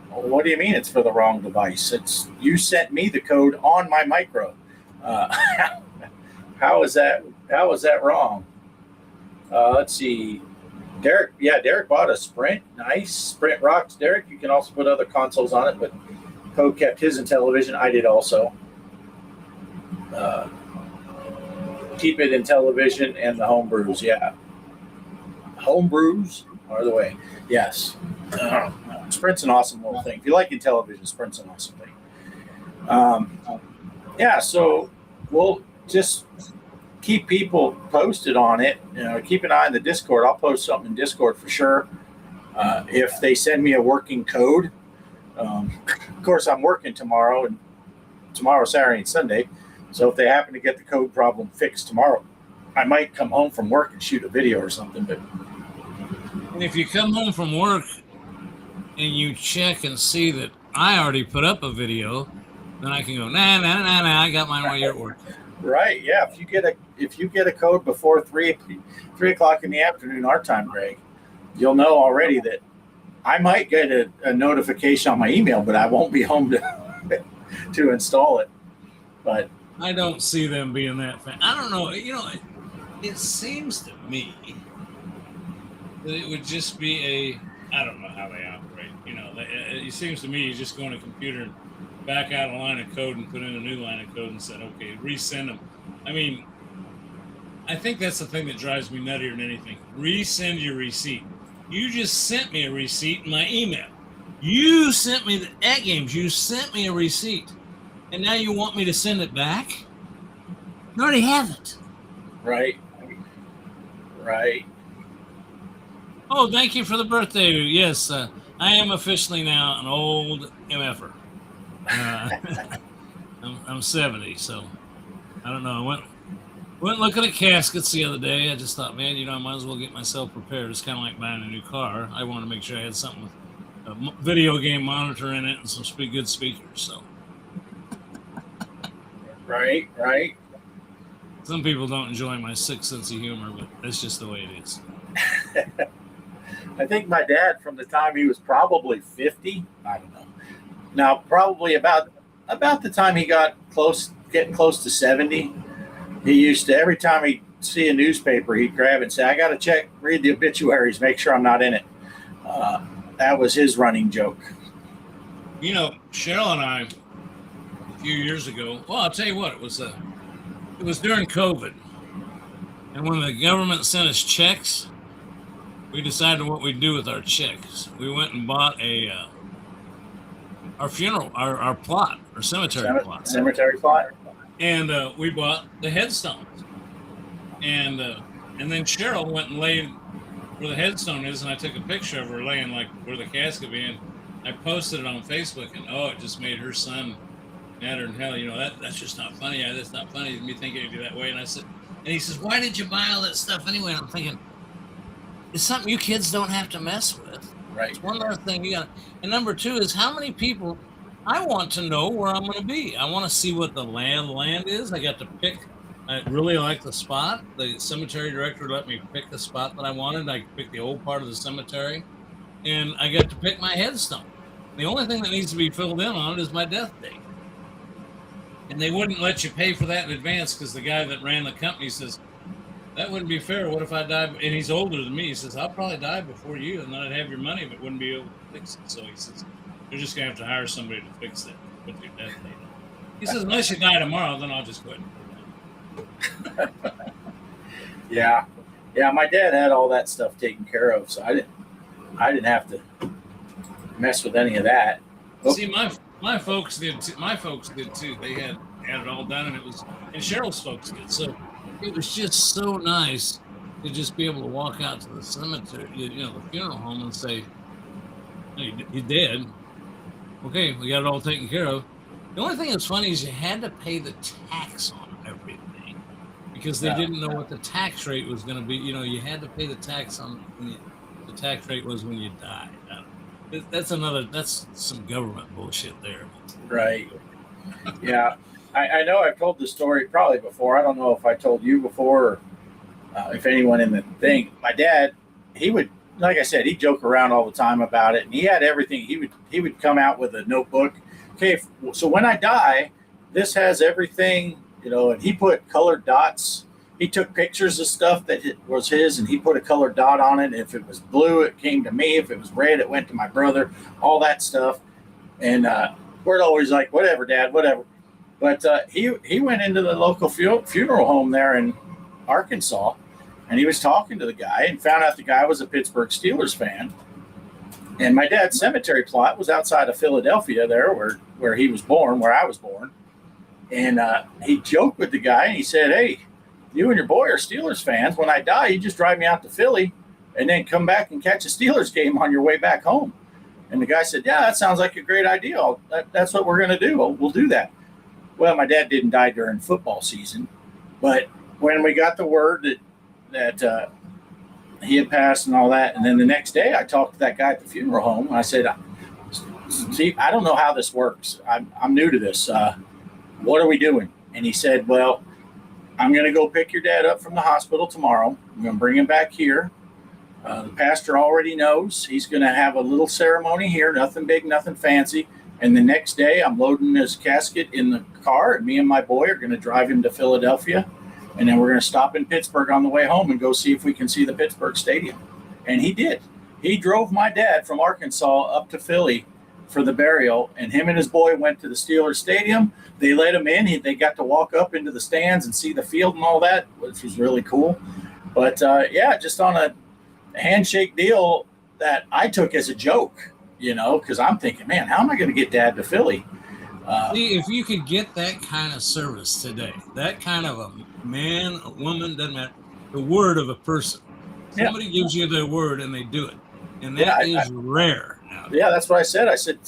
well, what do you mean it's for the wrong device? It's you sent me the code on my micro. How is that wrong? Let's see. Derek bought a Sprint. Nice. Sprint rocks. Derek, you can also put other consoles on it, but Code kept his Intellivision. I did also. Keep it Intellivision and the homebrews. Yeah. Homebrews are the way. Yes. Sprint's an awesome little thing. If you like Intellivision, Sprint's an awesome thing. So we'll just keep people posted on it. Keep an eye on the Discord. I'll post something in Discord for sure. If they send me a working code, of course I'm working tomorrow, Saturday and Sunday. So if they happen to get the code problem fixed tomorrow, I might come home from work and shoot a video or something. But and if you come home from work and you check and see that I already put up a video, then I can go, nah, I got mine while you're at work. Right, yeah. If you get a code before 3 o'clock in the afternoon our time, Greg, you'll know already that I might get a notification on my email, but I won't be home to install it. But I don't see them being that fan. I don't know. It seems to me that it would just be I don't know how they operate. It seems to me you just go on a computer and back out a line of code and put in a new line of code and said, okay, resend them. I mean, I think that's the thing that drives me nuttier than anything. Resend your receipt. You just sent me a receipt in my email. You sent me the at games. You sent me a receipt. And now you want me to send it back? You already have it. Right. Oh, thank you for the birthday. Yes, I am officially now an old MFer. I'm 70, so I don't know. I went looking at caskets the other day. I just thought, man, I might as well get myself prepared. It's kind of like buying a new car. I wanted to make sure I had something with a video game monitor in it and some good speakers. So, right. Some people don't enjoy my sick sense of humor, but that's just the way it is. I think my dad, from the time he was probably 50, I don't know. Now, probably about the time he getting close to 70, he used to, every time he'd see a newspaper, he'd grab it and say, I got to read the obituaries, make sure I'm not in it. That was his running joke. Cheryl and I, a few years ago, well, I'll tell you what, it was during COVID. And when the government sent us checks, we decided what we'd do with our checks. We went and bought our funeral, our plot, our cemetery plot. Cemetery plot. And we bought the headstones. And then Cheryl went and laid where the headstone is, and I took a picture of her laying like where the casket be, and I posted it on Facebook, and it just made her son madder than hell. That's just not funny. That's not funny. Me thinking it'd be that way. And he says, why did you buy all that stuff anyway? And I'm thinking, it's something you kids don't have to mess with. Right. It's one other thing you got. And number two is how many people. I want to know where I'm going to be. I want to see what the land is. I got to pick. I really like the spot. The cemetery director let me pick the spot that I wanted. I picked the old part of the cemetery, and I got to pick my headstone. The only thing that needs to be filled in on it is my death date. And they wouldn't let you pay for that in advance because the guy that ran the company says, that wouldn't be fair. What if I die? And he's older than me. He says, I'll probably die before you, and then I'd have your money, but wouldn't be able to fix it. So he says, you're just going to have to hire somebody to fix that, put your death date on. He says, unless you die tomorrow, then I'll just go ahead and put it on. Yeah. My dad had all that stuff taken care of, so I didn't have to mess with any of that. See, my folks did too. They had it all done, and Cheryl's folks did. So it was just so nice to just be able to walk out to the cemetery, the funeral home, and say, hey, you dead. Okay, we got it all taken care of. The only thing that's funny is you had to pay the tax on everything because they didn't know what the tax rate was going to be. You had to pay the tax on the tax rate was when you died. That's some government bullshit there. Right. Yeah. I know I've told the story probably before. I don't know if I told you before or if anyone in the thing. My dad, he would, like I said, he'd joke around all the time about it, and he had everything. He would come out with a notebook. Okay, so when I die, this has everything, and he put colored dots. He took pictures of stuff that was his, and he put a colored dot on it. If it was blue, it came to me. If it was red, it went to my brother, all that stuff. And we're always like, whatever, Dad, whatever. But he went into the local funeral home there in Arkansas, and he was talking to the guy and found out the guy was a Pittsburgh Steelers fan. And my dad's cemetery plot was outside of Philadelphia there where he was born, where I was born. And he joked with the guy, and he said, hey, you and your boy are Steelers fans. When I die, you just drive me out to Philly and then come back and catch a Steelers game on your way back home. And the guy said, yeah, that sounds like a great idea. That's what we're going to do. We'll do that. Well, my dad didn't die during football season. But when we got the word that he had passed and all that, and then the next day I talked to that guy at the funeral home, and I said, see, I don't know how this works. I'm new to this. What are we doing? And he said, well, I'm going to go pick your dad up from the hospital tomorrow. I'm going to bring him back here. The pastor already knows. He's going to have a little ceremony here, nothing big, nothing fancy. And the next day, I'm loading his casket in the car, and me and my boy are going to drive him to Philadelphia. And then we're going to stop in Pittsburgh on the way home and go see if we can see the Pittsburgh Stadium. And he did. He drove my dad from Arkansas up to Philly for the burial, and him and his boy went to the Steelers Stadium. They let him in. They got to walk up into the stands and see the field and all that, which was really cool. But, just on a handshake deal that I took as a joke, because I'm thinking, man, how am I going to get Dad to Philly? See, if you could get that kind of service today, that kind of a man, a woman, doesn't matter, the word of a person. Somebody gives you their word and they do it. And that is rare now. Yeah, that's what I said. I said,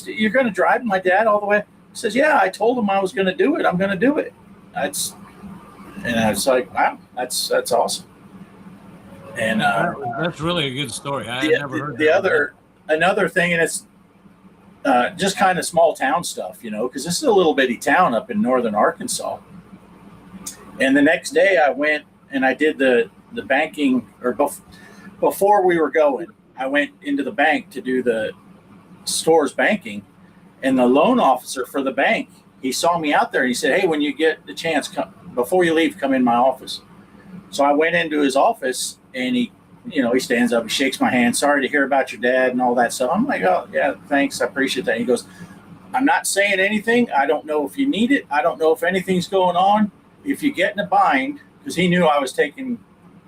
you're going to drive my dad all the way? He says, yeah, I told him I was going to do it. I'm going to do it. And I was like, wow, that's awesome. And that's really a good story. I never heard that. Another thing, and it's just kind of small town stuff, because this is a little bitty town up in northern Arkansas. And the next day I went and I did the banking, or before we were going, I went into the bank to do the store's banking. And the loan officer for the bank, he saw me out there. And he said, hey, when you get the chance, before you leave, come in my office. So I went into his office, and he stands up, he shakes my hand. Sorry to hear about your dad and all that stuff. I'm like, oh, yeah, thanks. I appreciate that. And he goes, I'm not saying anything. I don't know if you need it. I don't know if anything's going on. If you get in a bind, because he knew I was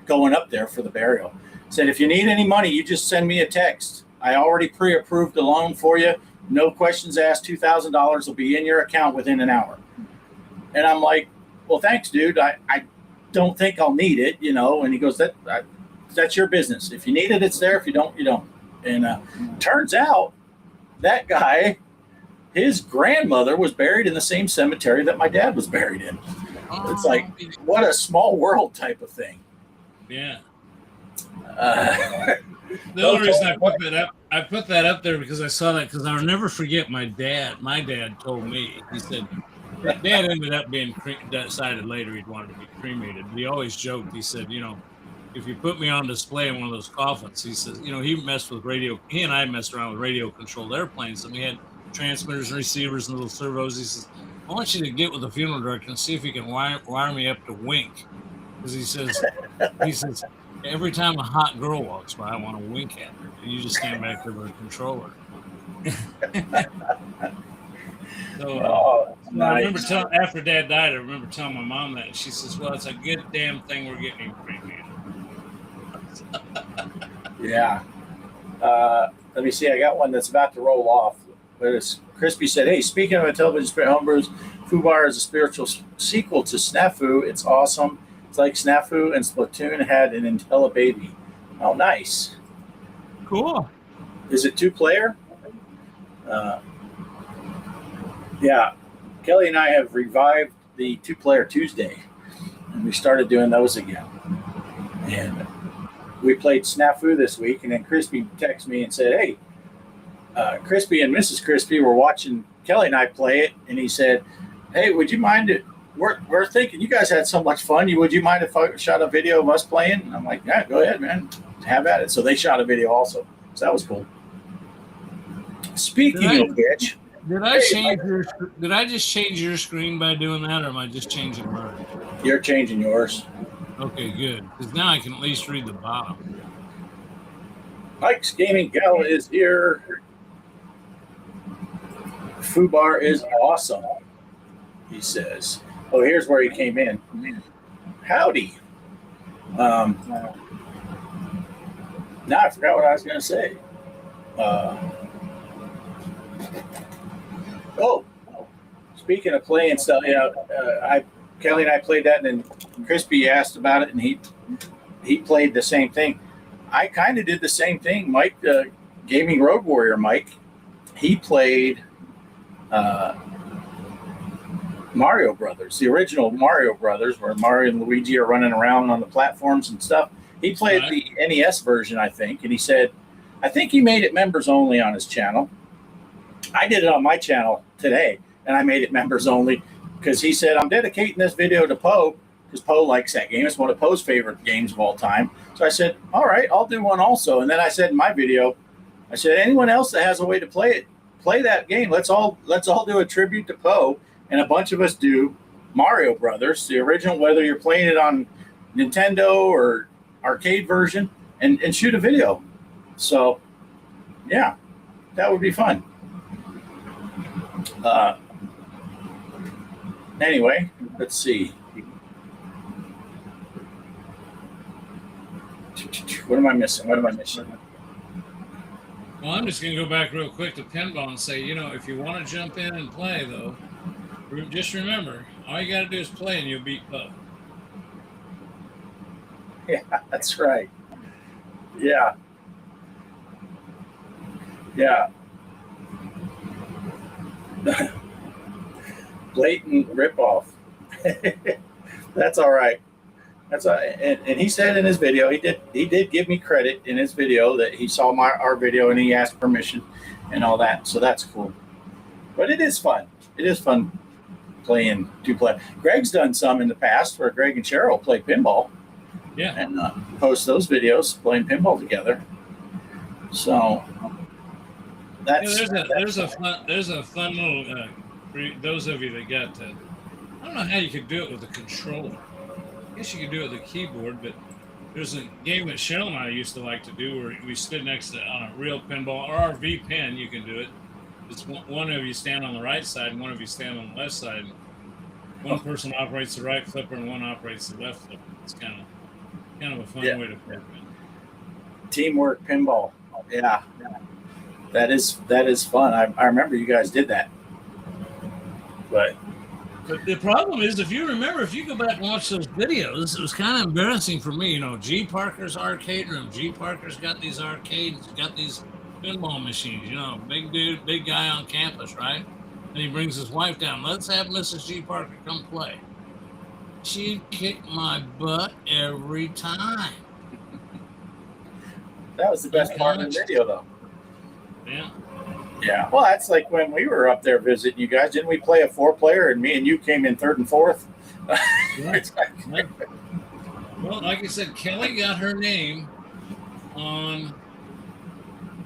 going up there for the burial. Said, if you need any money, you just send me a text. I already pre-approved a loan for you. No questions asked. $2,000 will be in your account within an hour. And I'm like, well, thanks, dude. I don't think I'll need it, And he goes, that's your business. If you need it, it's there. If you don't, you don't. And turns out that guy, his grandmother was buried in the same cemetery that my dad was buried in. It's like, what a small world type of thing. Yeah. The only reason I put that up there because I saw that, because I'll never forget my dad. My dad told me, he said, Dad ended up being decided later he'd wanted to be cremated. But he always joked. He said, if you put me on display in one of those coffins, he says, he messed with radio. He and I messed around with radio controlled airplanes, and we had transmitters and receivers and little servos. He says, I want you to get with the funeral director and see if you can wire me up to wink. Because he says, every time a hot girl walks by, I want to wink at her. And you just stand back there with a controller. So nice. I remember after Dad died, I remember telling my mom that. And she says, well, it's a good damn thing we're getting him cremated. Yeah. Let me see. I got one that's about to roll off. But it's Crispy said, hey, speaking of Intellivision Spirit Homebrews, Fubar is a spiritual sequel to Snafu. It's awesome. It's like Snafu and Splatoon had an Intellibaby. Oh, nice. Cool. Is it 2-player? Yeah. Kelly and I have revived the 2-Player Tuesday, and we started doing those again. And we played Snafu this week, and then Crispy texted me and said, "Hey, Crispy and Mrs. Crispy were watching Kelly and I play it," and he said, "Hey, would you mind it? We're thinking you guys had so much fun. Would you mind if I shot a video of us playing?" And I'm like, "Yeah, go ahead, man. Have at it." So they shot a video also. So that was cool. Speaking of which, did I just change your screen by doing that, or am I just changing mine? you're changing yours. Okay, good. Because now I can at least read the bottom. Mike's Gaming Gala is here. Fubar is awesome, he says. Oh, here's where he came in. Howdy. Now I forgot what I was going to say. Speaking of playing stuff, Kelly and I played that, and then Crispy asked about it, and he played the same thing. I kind of did the same thing. Mike, Gaming Road Warrior Mike, he played Mario Brothers, the original Mario Brothers, where Mario and Luigi are running around on the platforms and stuff. He played the NES version, I think, and he said, I think he made it members only on his channel. I did it on my channel today, and I made it members only because he said, I'm dedicating this video to Poe, because Poe likes that game. It's one of Poe's favorite games of all time. So I said, all right, I'll do one also. And then I said in my video, I said, anyone else that has a way to play it, play that game. Let's all do a tribute to Poe. And a bunch of us do Mario Brothers, the original, whether you're playing it on Nintendo or arcade version, and shoot a video. So, yeah, that would be fun. Anyway, let's see. What am I missing? Well, I'm just going to go back real quick to pinball and say, if you want to jump in and play, though, just remember, all you got to do is play and you'll beat Poe. Yeah, that's right. Yeah. Yeah. Blatant ripoff. That's all right. That's and he said in his video, he did give me credit in his video that he saw our video and he asked permission and all that. So that's cool. But it is fun. It is fun playing 2-player. Greg's done some in the past where Greg and Cheryl play pinball. Yeah. And post those videos playing pinball together. So that's there's a fun little for those of you that got I don't know how you could do it with a controller. I guess you could do it with a keyboard, but there's a game that Cheryl and I used to like to do where we stood next to on a real pinball or RV pen. You can do it. It's one of you stand on the right side and one of you stand on the left side. One person operates the right flipper and one operates the left flipper. It's kind of a fun way to play. Teamwork pinball. Yeah. That is fun. I remember you guys did that. But the problem is, if you go back and watch those videos, it was kind of embarrassing for me. G. Parker's arcade room. G. Parker's got these arcades, got these pinball machines. Big dude, big guy on campus, right? And he brings his wife down. Let's have Mrs. G. Parker come play. She'd kick my butt every time. That was the best part of the video, though. Yeah. Yeah. Well, that's like when we were up there visiting you guys. Didn't we play a 4-player and me and you came in 3rd and 4th? Yeah. Well, like I said, Kelly got her name on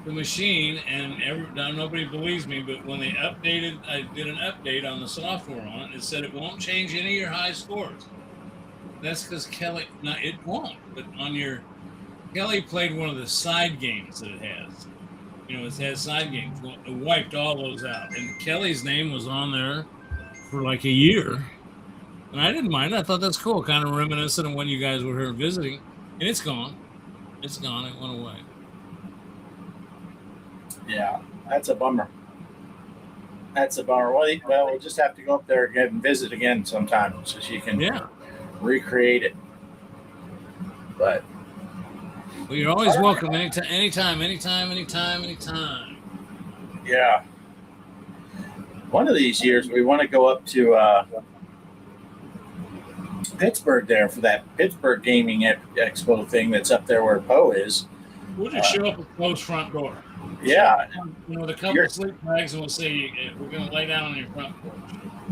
the machine, and nobody believes me, but when they I did an update on the software on it. It said it won't change any of your high scores. That's because Kelly, it won't. But Kelly played one of the side games that it has. It has side games. It wiped all those out. And Kelly's name was on there for like a year. And I didn't mind. I thought that's cool. Kind of reminiscent of when you guys were here visiting. And it's gone. It's gone. It went away. Yeah, that's a bummer. That's a bummer. Well, we'll just have to go up there again and visit again sometime so she can recreate it. But well, you're always welcome anytime. Yeah. one of these years we want to go up to Pittsburgh there for that Pittsburgh Gaming Expo thing that's up there where Poe is. We'll just show up at Poe's front door. Yeah. With a couple of sleep bags, and we'll say we're going to lay down on your front porch.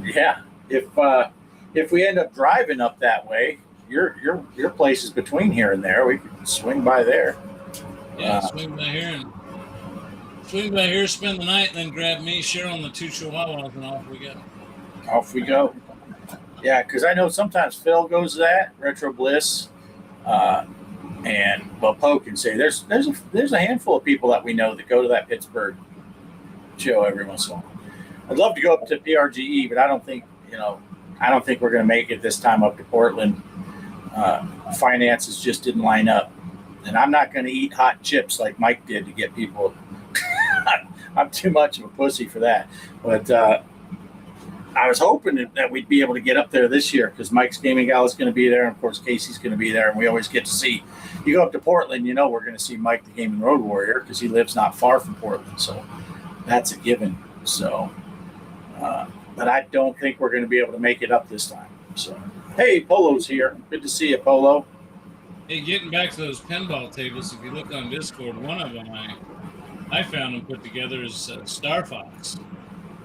Yeah. If we end up driving up that way, your place is between here and there. We could swing by there. Yeah, swing by here, spend the night, and then grab me, Cheryl, and the 2 chihuahuas, and off we go. Off we go. Yeah, because I know sometimes Phil goes to that Retro Bliss, and Poe can say there's a handful of people that we know that go to that Pittsburgh show every once in a while. I'd love to go up to PRGE, but I don't think we're going to make it this time up to Portland. Finances just didn't line up, and I'm not going to eat hot chips like Mike did to get people. I'm too much of a pussy for that, but I was hoping that we'd be able to get up there this year because Mike's Gaming Gala is going to be there, and of course Casey's going to be there, and we always get to see. You go up to Portland, we're going to see Mike the Gaming Road Warrior because he lives not far from Portland, so that's a given. So, but I don't think we're going to be able to make it up this time. So, hey, Polo's here. Good to see you, Polo. Hey, getting back to those pinball tables, if you look on Discord, one of them I found them put together is Star Fox.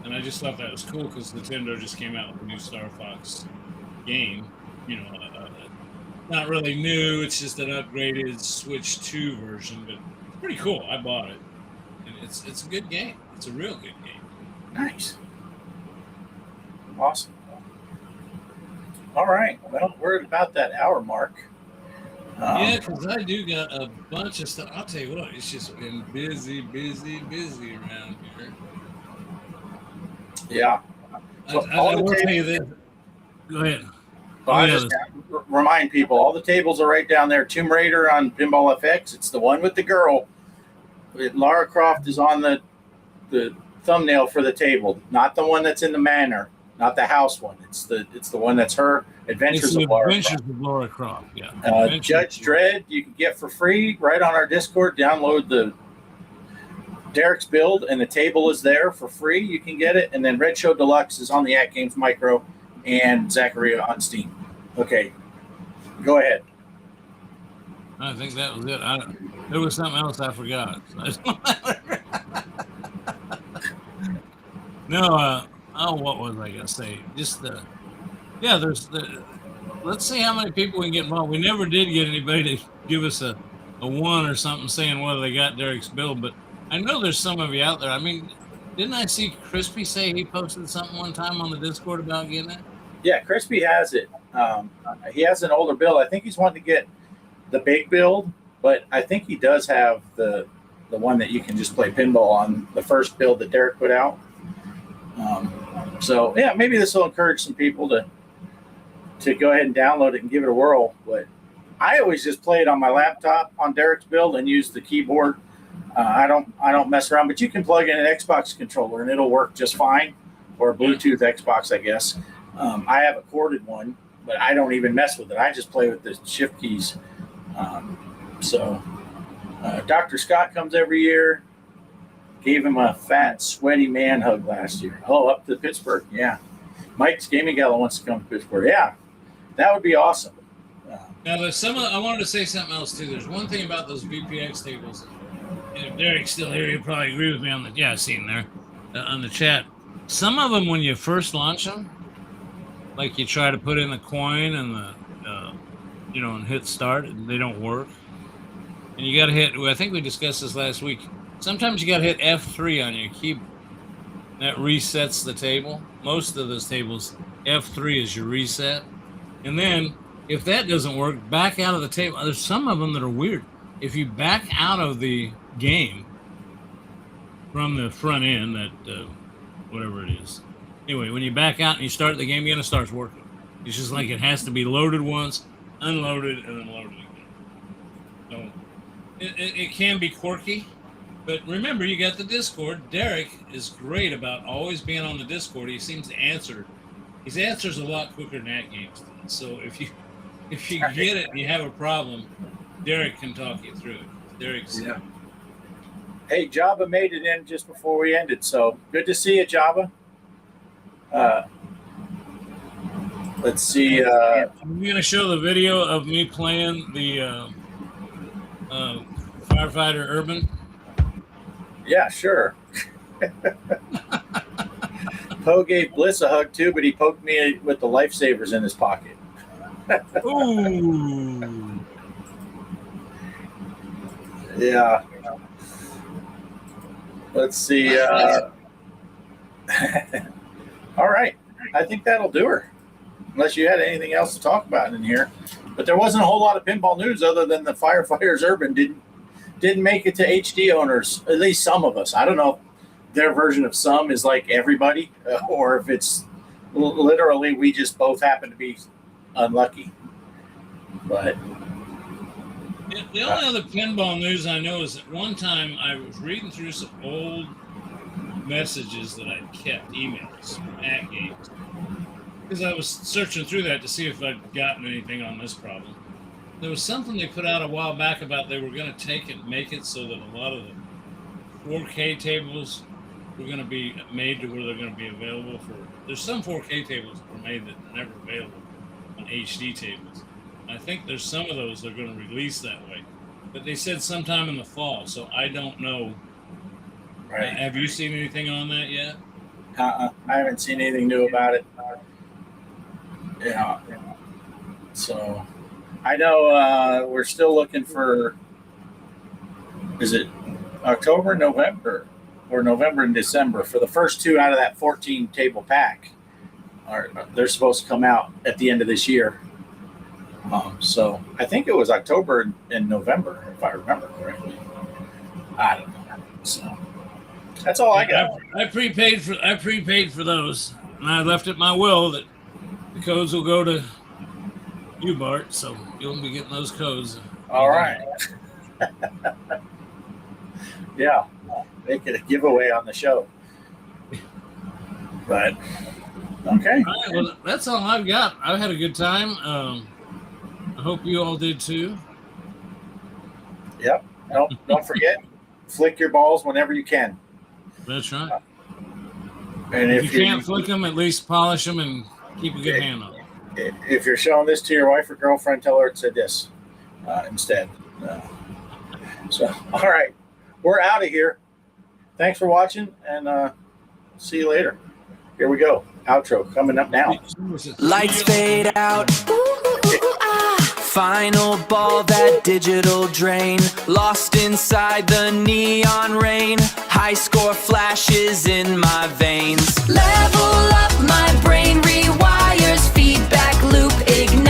And I just thought that was cool because Nintendo just came out with a new Star Fox game. Not really new. It's just an upgraded Switch 2 version, but it's pretty cool. I bought it. And it's a good game. It's a real good game. Nice. Awesome. All right. Well, we're at about that hour mark. Yeah, because I do got a bunch of stuff. I'll tell you what, it's just been busy around here. Yeah. I will tell you this. Go ahead. I just remind people, all the tables are right down there. Tomb Raider on Pinball FX. It's the one with the girl. Lara Croft is on the thumbnail for the table, not the one that's in the manor, not the house one. It's the one that's her Adventures of Lara Croft. Yeah. Judge Dredd you can get for free right on our Discord. Download the Derek's build, and the table is there for free. You can get it. And then Red Show Deluxe is on the At Games Micro and Zaccaria on Steam. Okay, go ahead. I think that was it. There was something else I forgot. No, what was I gonna say? Just let's see how many people we can get involved. We never did get anybody to give us a one or something saying whether they got Derek's build, but I know there's some of you out there. I mean, didn't I see Crispy say he posted something one time on the Discord about getting it? Yeah, Crispy has it. He has an older build. I think he's wanting to get the big build, but I think he does have the one that you can just play pinball on, the first build that Derek put out. So yeah, maybe this will encourage some people to go ahead and download it and give it a whirl. But I always just play it on my laptop on Derek's build and use the keyboard. I don't mess around, but you can plug in an Xbox controller and it'll work just fine, or a Bluetooth Xbox, I guess. I have a corded one, but I don't even mess with it. I just play with the shift keys. Dr. Scott comes every year. Gave him a fat, sweaty man hug last year. Oh, up to Pittsburgh. Yeah. Mike's Gaming Gala wants to come to Pittsburgh. Yeah. That would be awesome. Now, I wanted to say something else, too. There's one thing about those VPX tables. And if Derek's still here, he'll probably agree with me on the... Yeah, I see him there on the chat. Some of them, when you first launch them, like you try to put in the coin and and hit start, they don't work. And you got to hit... I think we discussed this last week. Sometimes you got to hit F3 on your keyboard. That resets the table. Most of those tables, F3 is your reset. And then, if that doesn't work, back out of the table. There's some of them that are weird. If you back out of the game from the front end, that whatever it is. Anyway, when you back out and you start the game again, it starts working. It's just like it has to be loaded once, unloaded, and then loaded again. So it can be quirky. But remember, you got the Discord. Derek is great about always being on the Discord. He seems to answer. He answers a lot quicker than At Games does. So if you get it and you have a problem, Derek can talk you through it. Derek's Hey, Jabba made it in just before we ended, so good to see you, Jabba. Let's see. I'm going to show the video of me playing the Firefighter Urban. Yeah, sure. Poe gave Bliss a hug too, but he poked me with the lifesavers in his pocket. Ooh. Yeah. Let's see. All right. I think that'll do her. Unless you had anything else to talk about in here. But there wasn't a whole lot of pinball news other than the Firefighters Urban didn't make it to HD owners, at least some of us. I don't know if their version of some is like everybody, or if it's literally we just both happen to be unlucky. But the only other pinball news I know is that one time I was reading through some old messages that I'd kept, emails at games, because I was searching through that to see if I'd gotten anything on this problem. There was something they put out a while back about they were going to take it and make it so that a lot of the 4K tables were going to be made to where they're going to be available for. There's some 4K tables that were made that are never available on HD tables. I think there's some of those they're going to release that way, but they said sometime in the fall, so I don't know. right. Have you seen anything on that yet? I haven't seen anything new about it. Yeah. So I know we're still looking for, is it October, November, or November and December for the first two out of that 14 table pack. They're supposed to come out at the end of this year. So I think it was October and November, if I remember correctly. I don't know. So that's all I got. I prepaid for those, and I left it my will that the codes will go to you, Bart. So you'll be getting those codes. All right. Yeah, make it a giveaway on the show. But okay. All right, well, that's all I've got. I had a good time. I hope you all did too. Yep. Don't forget, flick your balls whenever you can. That's right. And If you can't flick them, at least polish them and keep a good hand on them. If you're showing this to your wife or girlfriend, tell her it said this instead. So, all right, we're out of here. Thanks for watching, and see you later. Here we go. Outro coming up now. Lights fade out. Final ball, that digital drain. Lost inside the neon rain. High score flashes in my veins. Level up, my brain rewires. Feedback loop ignite.